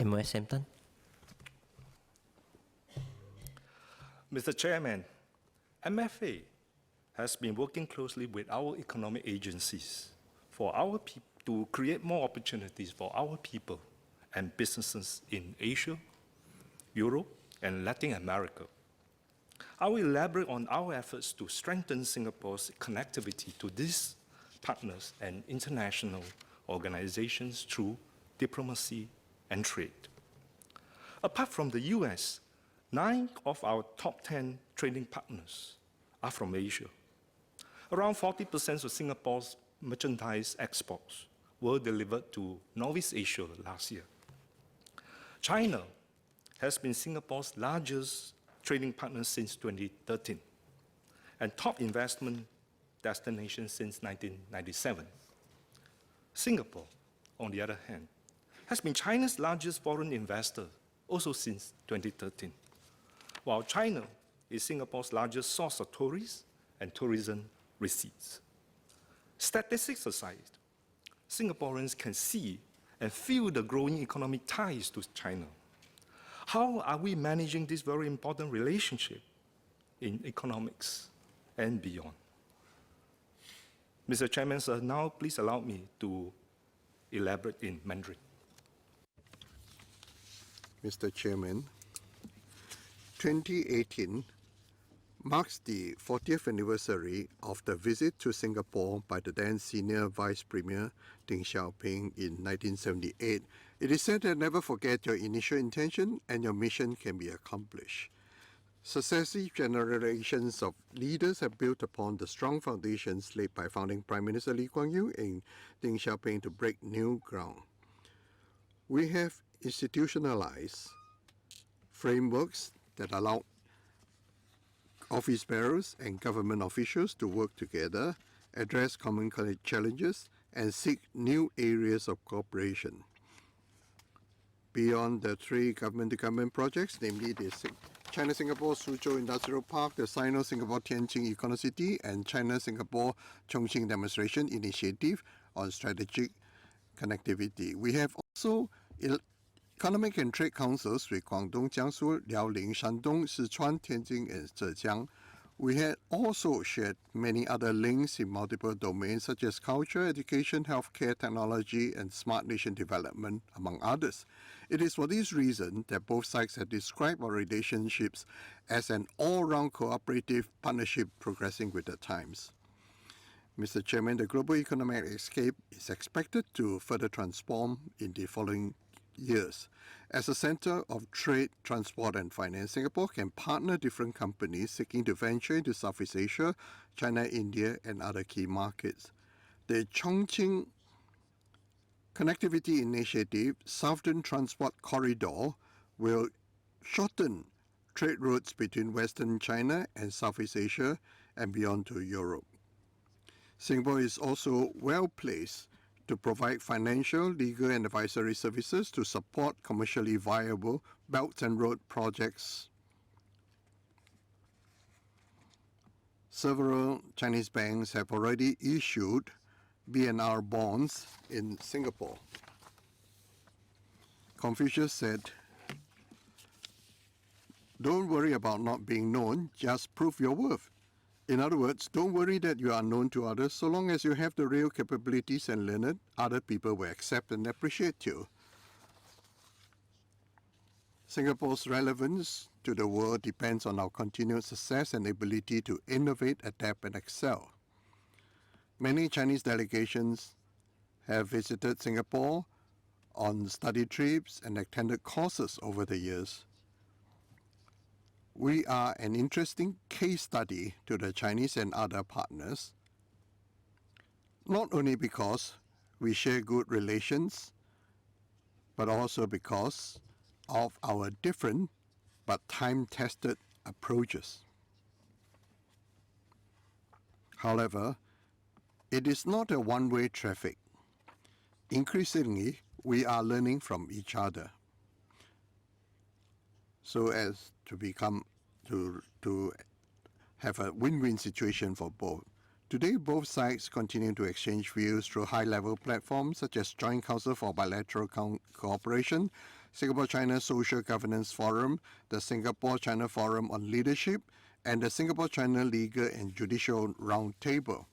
MOS Hampton. Mr. Chairman, MFA has been working closely with our economic agencies to create more opportunities for our people and businesses in Asia, Europe, and Latin America. I will elaborate on our efforts to strengthen Singapore's connectivity to these partners and international organizations through diplomacy and trade. Apart from the US, 9 of our top 10 trading partners are from Asia. Around 40% of Singapore's merchandise exports were delivered to Northeast Asia last year. China has been Singapore's largest trading partner since 2013 and top investment destination since 1997. Singapore, on the other hand, has been China's largest foreign investor also since 2013, while China is Singapore's largest source of tourists and tourism receipts. Statistics aside, Singaporeans can see and feel the growing economic ties to China. How are we managing this very important relationship in economics and beyond? Mr. Chairman, sir, now please allow me to elaborate in Mandarin. Mr. Chairman, 2018 marks the 40th anniversary of the visit to Singapore by the then Senior Vice Premier Deng Xiaoping in 1978. It is said that never forget your initial intention and your mission can be accomplished. Successive generations of leaders have built upon the strong foundations laid by founding Prime Minister Lee Kuan Yew and Deng Xiaoping to break new ground. We have institutionalized frameworks that allow office bearers and government officials to work together, address common challenges, and seek new areas of cooperation. Beyond the 3 government-to-government projects, namely the China-Singapore Suzhou Industrial Park, the Sino-Singapore Tianjin Econo-City, and China-Singapore Chongqing Demonstration Initiative on Strategic Connectivity. We have also Economic and Trade Councils with Guangdong, Jiangsu, Liaoning, Shandong, Sichuan, Tianjin, and Zhejiang. We had also shared many other links in multiple domains such as culture, education, healthcare, technology, and smart nation development, among others. It is for this reason that both sides have described our relationships as an all-round cooperative partnership progressing with the times. Mr. Chairman, the global economic landscape is expected to further transform in the following years. As a center of trade, transport, and finance, Singapore can partner different companies seeking to venture into Southeast Asia, China, India, and other key markets. The Chongqing Connectivity Initiative Southern Transport Corridor will shorten trade routes between Western China and Southeast Asia and beyond to Europe. Singapore is also well placed to provide financial, legal, and advisory services to support commercially viable Belt and Road projects. Several Chinese banks have already issued BNR bonds in Singapore. Confucius said, "Don't worry about not being known, just prove your worth." In other words, don't worry that you are known to others. So long as you have the real capabilities and learn it, other people will accept and appreciate you. Singapore's relevance to the world depends on our continued success and ability to innovate, adapt, and excel. Many Chinese delegations have visited Singapore on study trips and attended courses over the years. We are an interesting case study to the Chinese and other partners, not only because we share good relations, but also because of our different but time-tested approaches. However, it is not a one-way traffic. Increasingly, we are learning from each other, so as to have a win-win situation for both. Today, both sides continue to exchange views through high-level platforms such as Joint Council for Bilateral Cooperation, Singapore-China Social Governance Forum, the Singapore-China Forum on Leadership, and the Singapore-China Legal and Judicial Roundtable.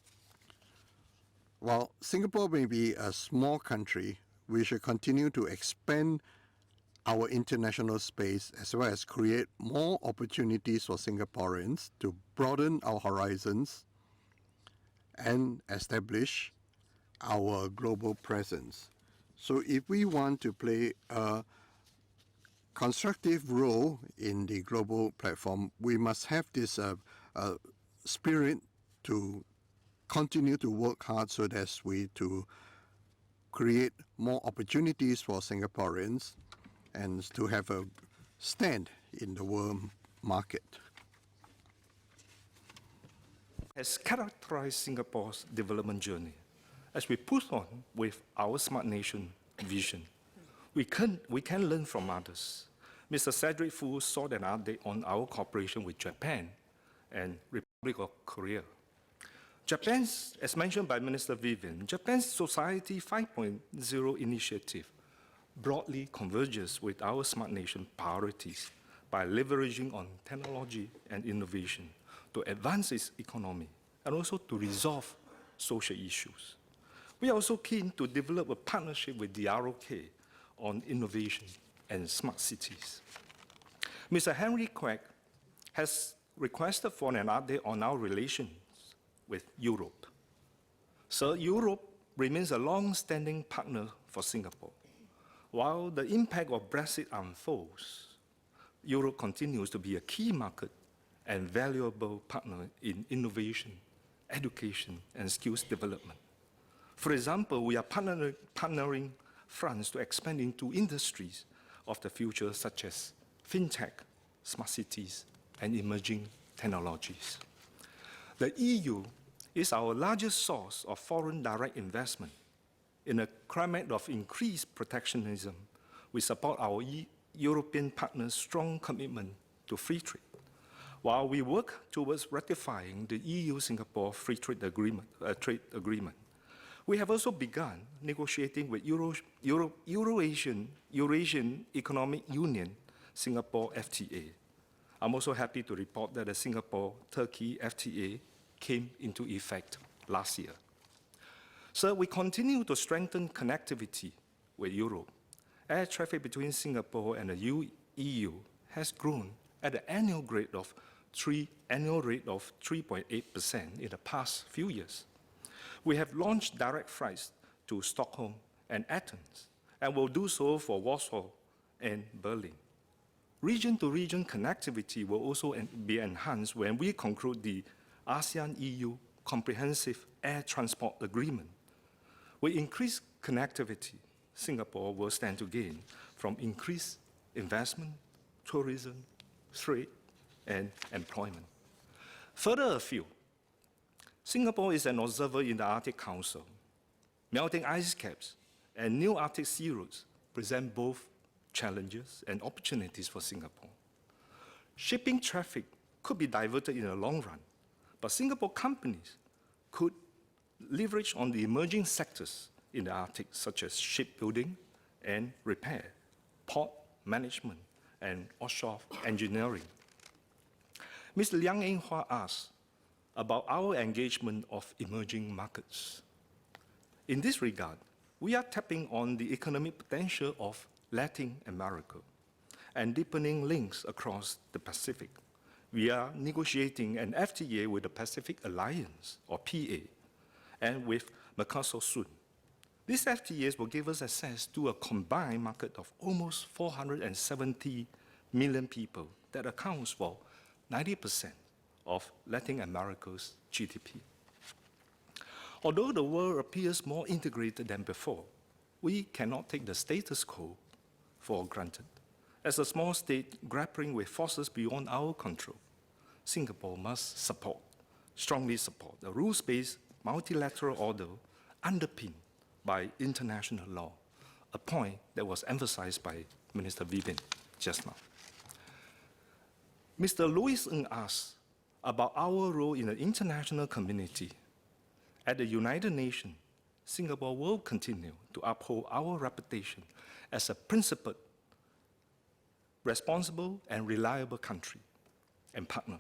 While Singapore may be a small country, we should continue to expand our international space as well as create more opportunities for Singaporeans to broaden our horizons and establish our global presence. So if we want to play a constructive role in the global platform, we must have this spirit to continue to work hard so that we to create more opportunities for Singaporeans and to have a stand in the world market. Has characterized Singapore's development journey. As we push on with our Smart Nation vision, we can learn from others. Mr. Cedric Fu sought an update on our cooperation with Japan and Republic of Korea. Japan's, as mentioned by Minister Vivian, Japan's Society 5.0 initiative broadly converges with our Smart Nation priorities by leveraging on technology and innovation to advance its economy and also to resolve social issues. We are also keen to develop a partnership with the ROK on innovation and smart cities. Mr. Henry Quek has requested for an update on our relations with Europe. So Europe remains a long-standing partner for Singapore. While the impact of Brexit unfolds, Europe continues to be a key market and valuable partner in innovation, education, and skills development. For example, we are partnering France to expand into industries of the future such as fintech, smart cities, and emerging technologies. The EU is our largest source of foreign direct investment. In a climate of increased protectionism, we support our European partners' strong commitment to free trade, while we work towards ratifying the EU-Singapore Free Trade Agreement. We have also begun negotiating with Eurasian Economic Union, Singapore FTA. I'm also happy to report that the Singapore-Turkey FTA came into effect last year. So we continue to strengthen connectivity with Europe. Air traffic between Singapore and the EU has grown at an annual rate of 3.8% in the past few years. We have launched direct flights to Stockholm and Athens, and will do so for Warsaw and Berlin. Region-to-region connectivity will also be enhanced when we conclude the ASEAN-EU Comprehensive Air Transport Agreement. With increased connectivity, Singapore will stand to gain from increased investment, tourism, trade, and employment. Further afield, Singapore is an observer in the Arctic Council. Melting ice caps and new Arctic sea routes present both challenges and opportunities for Singapore. Shipping traffic could be diverted in the long run, but Singapore companies could leverage on the emerging sectors in the Arctic, such as shipbuilding and repair, port management, and offshore engineering. Ms. Liang Eng-hua asked about our engagement of emerging markets. In this regard, we are tapping on the economic potential of Latin America and deepening links across the Pacific. We are negotiating an FTA with the Pacific Alliance, or PA, and with Mercosur soon. These FTAs will give us access to a combined market of almost 470 million people that accounts for 90% of Latin America's GDP. Although the world appears more integrated than before, we cannot take the status quo for granted. As a small state grappling with forces beyond our control, Singapore must strongly support the rules-based multilateral order underpinned by international law, a point that was emphasized by Minister Vivian just now. Mr. Louis Ng asked about our role in the international community. At the United Nations, Singapore will continue to uphold our reputation as a principled responsible and reliable country and partner.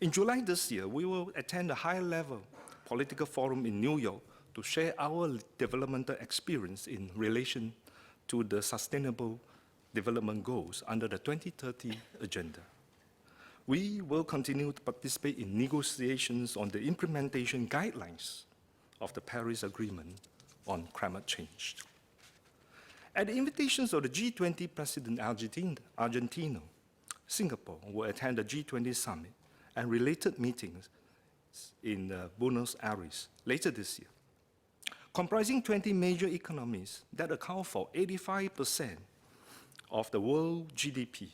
In July this year, we will attend a high-level political forum in New York to share our developmental experience in relation to the Sustainable Development Goals under the 2030 Agenda. We will continue to participate in negotiations on the implementation guidelines of the Paris Agreement on climate change. At the invitations of the G20 President Argentina, Singapore will attend the G20 Summit and related meetings in Buenos Aires later this year. Comprising 20 major economies that account for 85% of the world GDP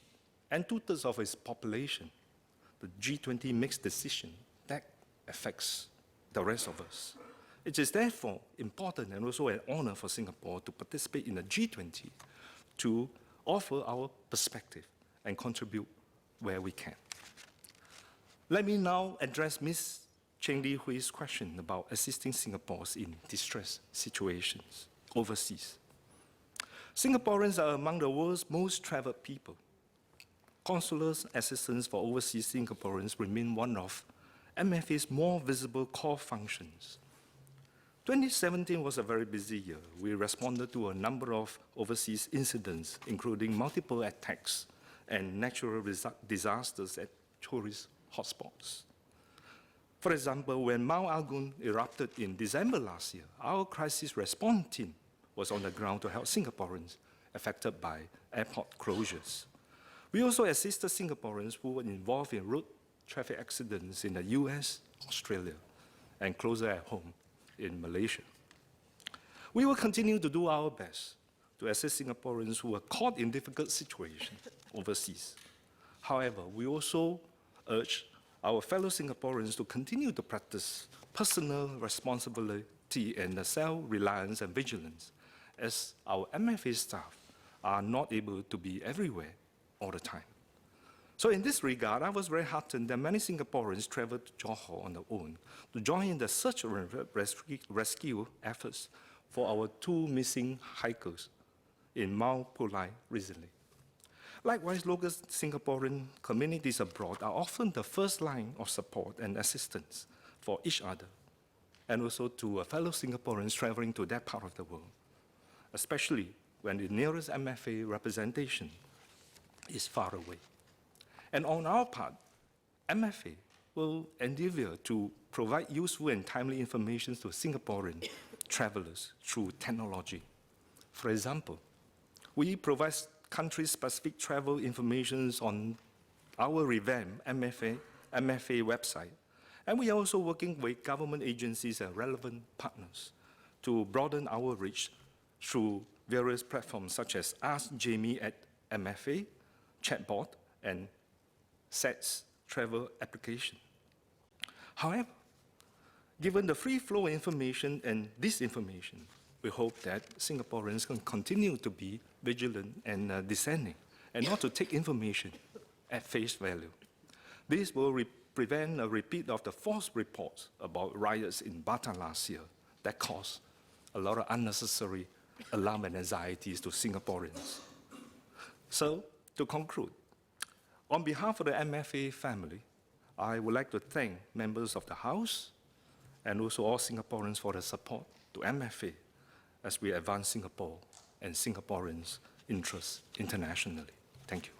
and 2/3 of its population, the G20 makes decisions that affects the rest of us. It is therefore important and also an honor for Singapore to participate in the G20 to offer our perspective and contribute where we can. Let me now address Ms. Cheng Li Hui's question about assisting Singaporeans in distress situations overseas. Singaporeans are among the world's most traveled people. Consular assistance for overseas Singaporeans remain one of MFA's more visible core functions. 2017 was a very busy year. We responded to a number of overseas incidents, including multiple attacks and natural disasters at tourist hotspots. For example, when Mount Agung erupted in December last year, our crisis response team was on the ground to help Singaporeans affected by airport closures. We also assisted Singaporeans who were involved in road traffic accidents in the US, Australia, and closer at home in Malaysia. We will continue to do our best to assist Singaporeans who are caught in difficult situations overseas. However, we also urge our fellow Singaporeans to continue to practice personal responsibility and self-reliance and vigilance, as our MFA staff are not able to be everywhere all the time. So in this regard, I was very heartened that many Singaporeans traveled to Johor on their own to join in the search and rescue efforts for our 2 missing hikers in Mount Pulai recently. Likewise, local Singaporean communities abroad are often the first line of support and assistance for each other, and also to fellow Singaporeans traveling to that part of the world, especially when the nearest MFA representation is far away. And on our part, MFA will endeavor to provide useful and timely information to Singaporean travelers through technology. For example, we provide country-specific travel information on our revamped MFA website, and we are also working with government agencies and relevant partners to broaden our reach through various platforms such as Ask Jamie at MFA, chatbot, and SETS travel application. However, given the free flow of information and disinformation, we hope that Singaporeans can continue to be vigilant and discerning, and not to take information at face value. This will prevent a repeat of the false reports about riots in Batam last year that caused a lot of unnecessary alarm and anxieties to Singaporeans. So, to conclude, on behalf of the MFA family, I would like to thank members of the House and also all Singaporeans for their support to MFA as we advance Singapore and Singaporeans' interests internationally. Thank you.